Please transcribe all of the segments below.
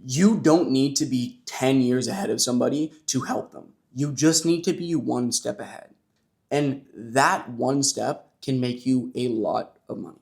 You don't need to be 10 years ahead of somebody to help them. You just need to be one step ahead. And that one step can make you a lot of money.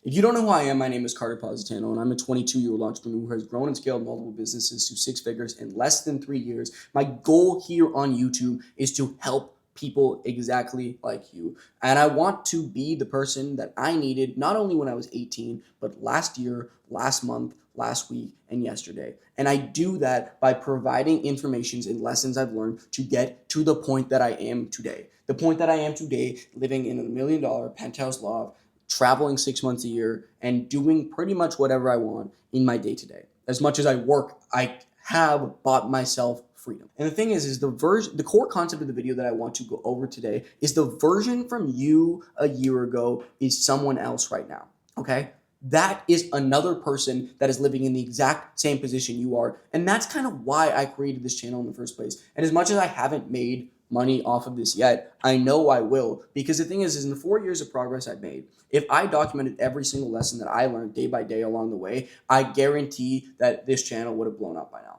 If you don't know who I am, my name is Carter Positano, and I'm a 22-year-old entrepreneur who has grown and scaled multiple businesses to six figures in less than 3 years. My goal here on YouTube is to help people exactly like you. And I want to be the person that I needed, not only when I was 18, but last year, last month, last week, and yesterday. And I do that by providing information and lessons I've learned to get to the point that I am today. The point that I am today, living in $1 million penthouse loft, traveling 6 months a year, and doing pretty much whatever I want in my day-to-day. As much as I work, I have bought myself freedom. And the thing is the core concept of the video that I want to go over today is the version from you a year ago is someone else right now, okay? That is another person that is living in the exact same position you are. And that's kind of why I created this channel in the first place. And as much as I haven't made money off of this yet, I know I will, because the thing is in the 4 years of progress I've made, if I documented every single lesson that I learned day by day along the way, I guarantee that this channel would have blown up by now.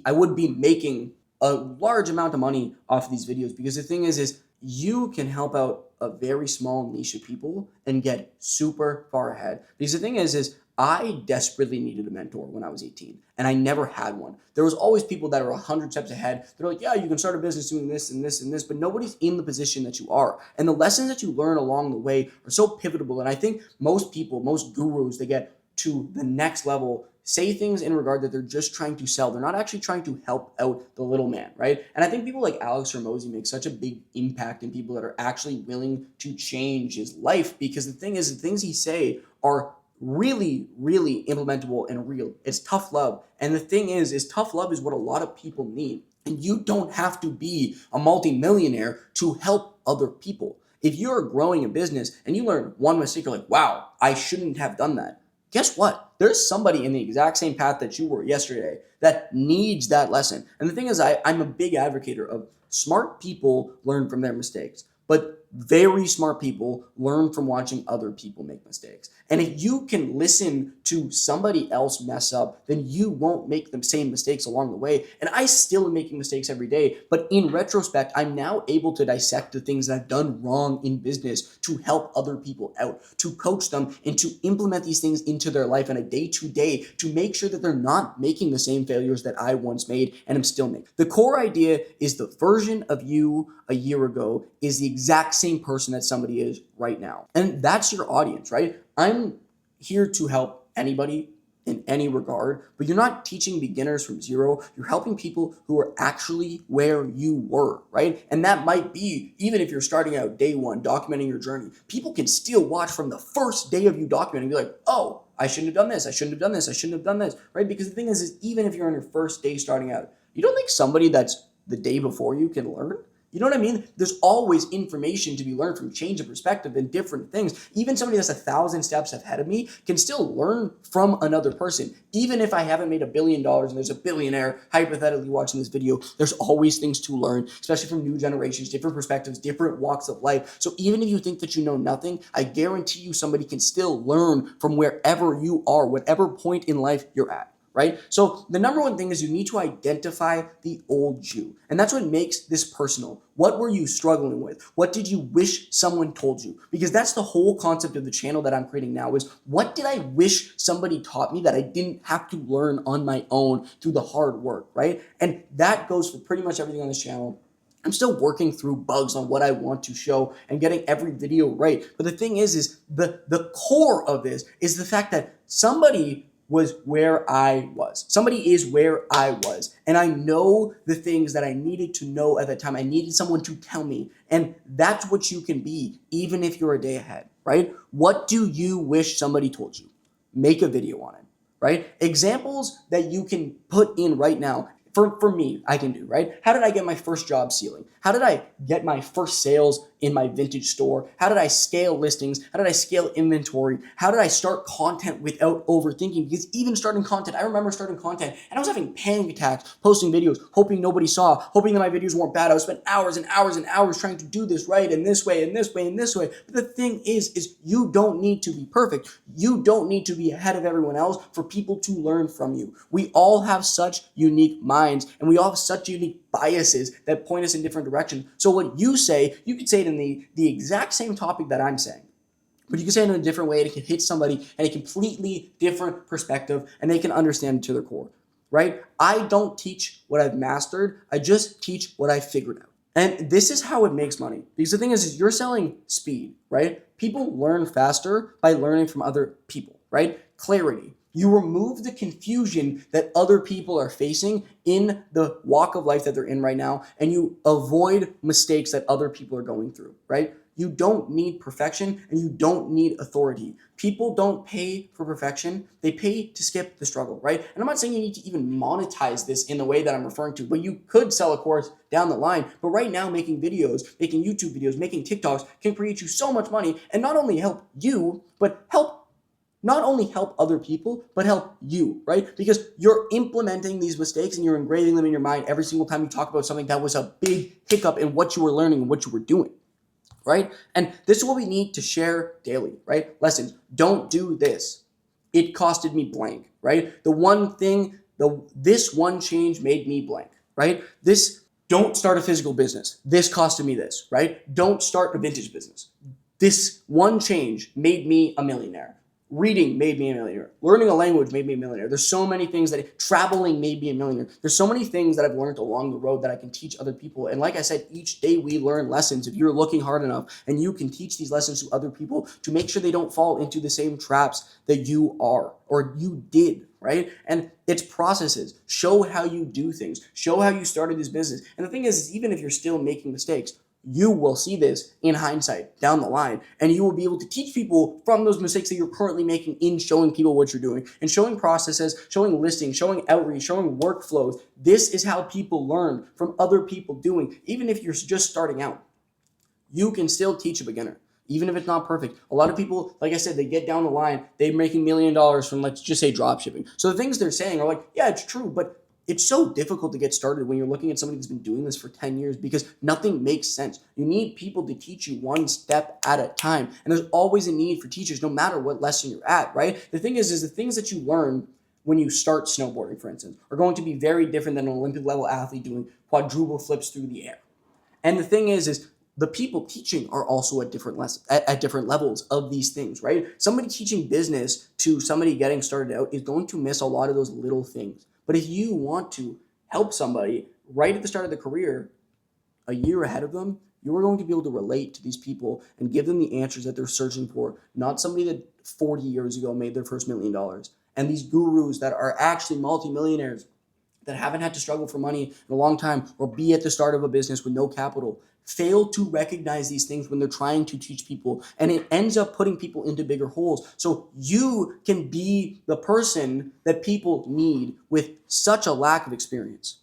I would be making a large amount of money off of these videos, because the thing is you can help out a very small niche of people and get super far ahead. Because the thing is I desperately needed a mentor when I was 18, and I never had one. There was always people that are 100 steps ahead. They're like, yeah, you can start a business doing this and this and this, but nobody's in the position that you are. And the lessons that you learn along the way are so pivotal. And I think most people, most gurus, they get to the next level, say things in regard that they're just trying to sell. They're not actually trying to help out the little man, right? And I think people like Alex Hormozi make such a big impact in people that are actually willing to change his life, because the thing is, the things he say are really, really implementable and real. It's tough love. And the thing is tough love is what a lot of people need. And you don't have to be a multimillionaire to help other people. If you're growing a business and you learn one mistake, you're like, wow, I shouldn't have done that. Guess what? There's somebody in the exact same path that you were yesterday that needs that lesson. And the thing is, I'm a big advocate of smart people learn from their mistakes, but very smart people learn from watching other people make mistakes. And if you can listen to somebody else mess up, then you won't make the same mistakes along the way. And I still am making mistakes every day, but in retrospect, I'm now able to dissect the things that I've done wrong in business to help other people out, to coach them, and to implement these things into their life on a day-to-day to make sure that they're not making the same failures that I once made and am still making. The core idea is the version of you a year ago is the exact same person that somebody is right now. And that's your audience, right? I'm here to help anybody in any regard, but you're not teaching beginners from zero. You're helping people who are actually where you were, right? And that might be, even if you're starting out day one, documenting your journey, people can still watch from the first day of you documenting and be like, oh, I shouldn't have done this. I shouldn't have done this. I shouldn't have done this, right? Because the thing is even if you're on your first day starting out, you don't think somebody that's the day before you can learn? You know what I mean? There's always information to be learned from change of perspective and different things. Even somebody that's 1,000 steps ahead of me can still learn from another person. Even if I haven't made $1 billion and there's a billionaire hypothetically watching this video, there's always things to learn, especially from new generations, different perspectives, different walks of life. So even if you think that you know nothing, I guarantee you somebody can still learn from wherever you are, whatever point in life you're at. Right? So the number one thing is you need to identify the old you. And that's what makes this personal. What were you struggling with? What did you wish someone told you? Because that's the whole concept of the channel that I'm creating now is what did I wish somebody taught me that I didn't have to learn on my own through the hard work, right? And that goes for pretty much everything on this channel. I'm still working through bugs on what I want to show and getting every video right. But the thing is the core of this is the fact that somebody was where I was. Somebody is where I was. And I know the things that I needed to know at that time. I needed someone to tell me. And that's what you can be, even if you're a day ahead, right? What do you wish somebody told you? Make a video on it, right? Examples that you can put in right now. for me, I can do, right? How did I get my first job sealing? How did I get my first sales in my vintage store? How did I scale listings? How did I scale inventory? How did I start content without overthinking? Because even starting content, I remember starting content and I was having panic attacks, posting videos, hoping nobody saw, hoping that my videos weren't bad. I would spend hours and hours and hours trying to do this right and this way and this way and this way. But the thing is you don't need to be perfect. You don't need to be ahead of everyone else for people to learn from you. We all have such unique minds and we all have such unique biases that point us in different directions. So what you say, you could say it in the exact same topic that I'm saying, but you can say it in a different way and it can hit somebody in a completely different perspective and they can understand it to their core, right? I don't teach what I've mastered. I just teach what I figured out. And this is how it makes money. Because the thing is you're selling speed, right? People learn faster by learning from other people, right? Clarity. You remove the confusion that other people are facing in the walk of life that they're in right now, and you avoid mistakes that other people are going through, right? You don't need perfection and you don't need authority. People don't pay for perfection. They pay to skip the struggle, right? And I'm not saying you need to even monetize this in the way that I'm referring to, but you could sell a course down the line. But right now, making videos, making YouTube videos, making TikToks can create you so much money and not only help you, but not only help other people, but help you, right? Because you're implementing these mistakes and you're engraving them in your mind every single time you talk about something that was a big hiccup in what you were learning and what you were doing, right? And this is what we need to share daily, right? Lessons. Don't do this. It costed me blank, right? This one change made me blank, right? Don't start a physical business. This costed me this, right? Don't start a vintage business. This one change made me a millionaire. Reading made me a millionaire. Learning a language made me a millionaire. There's so many things traveling made me a millionaire. There's so many things that I've learned along the road that I can teach other people. And like I said, each day we learn lessons. If you're looking hard enough and you can teach these lessons to other people to make sure they don't fall into the same traps that you are or you did, right? And it's processes. Show how you do things. Show how you started this business. And the thing is even if you're still making mistakes, you will see this in hindsight down the line, and you will be able to teach people from those mistakes that you're currently making in showing people what you're doing and showing processes, showing listings, showing outreach, showing workflows. This is how people learn from other people doing. Even if you're just starting out, you can still teach a beginner, even if it's not perfect. A lot of people, like I said, they get down the line, they're making $1 million from, let's just say, drop shipping. So the things they're saying are like, yeah, it's true, but it's so difficult to get started when you're looking at somebody that's been doing this for 10 years because nothing makes sense. You need people to teach you one step at a time. And there's always a need for teachers no matter what lesson you're at, right? The thing is the things that you learn when you start snowboarding, for instance, are going to be very different than an Olympic level athlete doing quadruple flips through the air. And the thing is the people teaching are also at different levels of these things, right? Somebody teaching business to somebody getting started out is going to miss a lot of those little things. But if you want to help somebody right at the start of the career, a year ahead of them, you are going to be able to relate to these people and give them the answers that they're searching for, not somebody that 40 years ago made their first $1 million. And these gurus that are actually multimillionaires that haven't had to struggle for money in a long time or be at the start of a business with no capital fail to recognize these things when they're trying to teach people, and it ends up putting people into bigger holes. So you can be the person that people need with such a lack of experience.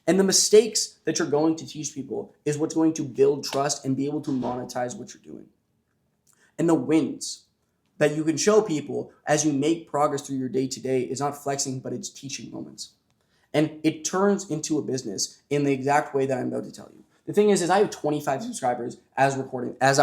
And the mistakes that you're going to teach people is what's going to build trust and be able to monetize what you're doing. And the wins that you can show people as you make progress through your day-to-day is not flexing, but it's teaching moments. And it turns into a business in the exact way that I'm about to tell you. The thing is I have 25 subscribers as I'm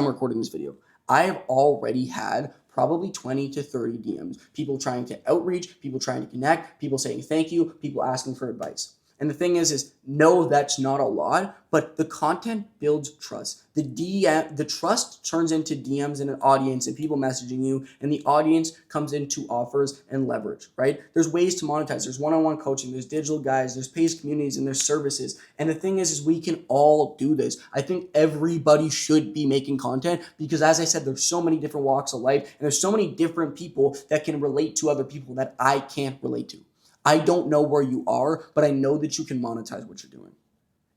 recording this video. I have already had probably 20 to 30 DMs, people trying to outreach, people trying to connect, people saying thank you, people asking for advice. And the thing is no, that's not a lot, but the content builds trust. The trust turns into DMs and an audience and people messaging you, and the audience comes into offers and leverage, right? There's ways to monetize. There's one-on-one coaching, there's digital guides, there's paid communities, and there's services. And the thing is we can all do this. I think everybody should be making content because, as I said, there's so many different walks of life, and there's so many different people that can relate to other people that I can't relate to. I don't know where you are, but I know that you can monetize what you're doing.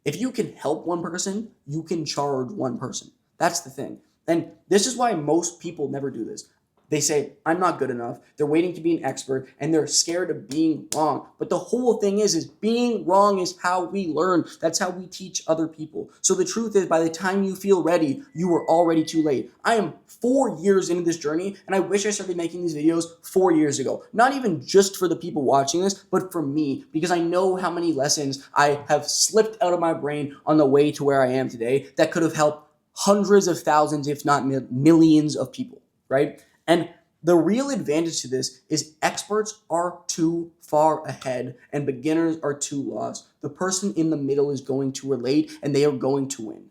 If you can help one person, you can charge one person. That's the thing. And this is why most people never do this. They say, I'm not good enough. They're waiting to be an expert and they're scared of being wrong. But the whole thing is being wrong is how we learn. That's how we teach other people. So the truth is, by the time you feel ready, you are already too late. I am 4 years into this journey and I wish I started making these videos 4 years ago. Not even just for the people watching this, but for me, because I know how many lessons I have slipped out of my brain on the way to where I am today that could have helped hundreds of thousands, if not millions of people, right? And the real advantage to this is experts are too far ahead and beginners are too lost. The person in the middle is going to relate and they are going to win.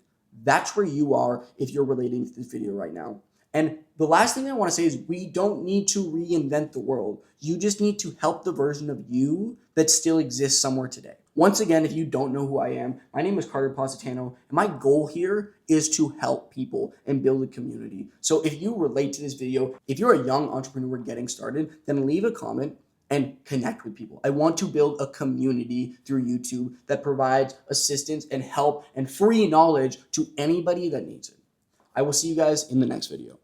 That's where you are if you're relating to this video right now. And the last thing I want to say is we don't need to reinvent the world. You just need to help the version of you that still exists somewhere today. Once again, if you don't know who I am, my name is Carter Positano, and my goal here is to help people and build a community. So if you relate to this video, if you're a young entrepreneur getting started, then leave a comment and connect with people. I want to build a community through YouTube that provides assistance and help and free knowledge to anybody that needs it. I will see you guys in the next video.